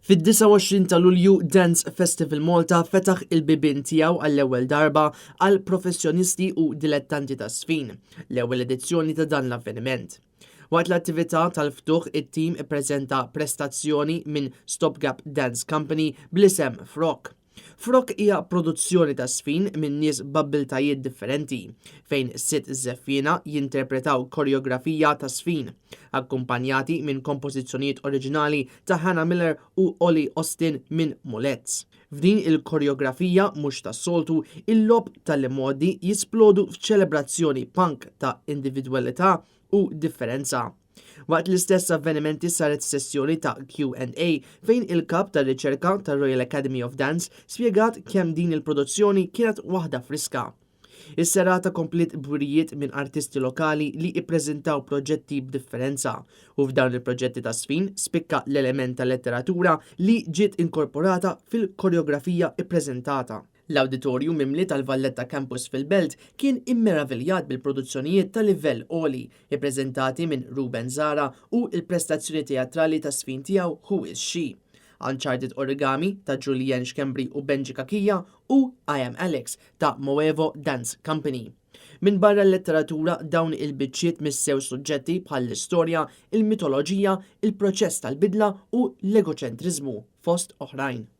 Fid-29 ta' Lulju, Dance Festival Malta fetaħ il-bibien tiegħu għall-ewwel darba għal professjonisti u dilettanti taż-żfin, l-ewwel edizzjoni ta' dan l-avveniment. Waqt l-attività tal-ftuħ it-tim ippreżenta prestazzjoni minn Stopgap Dance Company bl-isem Frok. Frok hija produzzjoni ta' żfin minn nies b'abbiltajiet differenti, fejn 6 żeffiena jinterpretaw koreografija ta' żfin, akkumpanjati minn kompożizzjonijiet oriġinali ta' Hannah Miller u Ollie Austin minn Muletz. F'din il-koreografija mhux tas-soltu il-lob tal-modi jisplodu f'ċelebrazzjoni punk ta' individwalità u differenza. Waqt l-istess avvenimenti saret sessjoni ta' Q&A fejn il-kap tar-riċerka tar-Royal Academy of Dance spjegat kemm din il-produzzjoni kienet waħda friska. Is-serata komplet bwirijiet minn artisti lokali li ippreżentaw proġetti b'differenza u f'dawn il-proġetti ta' żfin spikka l-element tal-letteratura li ġiet inkorporata fil-koreografija ippreżentata. L-awditorju mimli tal-Valletta Campus fil-Belt kien immeraviljat bil-produzzjonijiet ta' livell għoli ippreżentati minn Ruben Zara u il-prestazzjoni teatrali ta' żfin tiegħu Who Is She, Uncharted Origami ta' Julian Xkembri u Benji Kakija u I Am Alex ta' Moevo Dance Company. Min barra l-letteratura dawn il-biċċiet missew suġġetti bħal l-istorja, il-mitoloġija, il-proċess tal-bidla u l-egoċentrizmu fost oħrajn.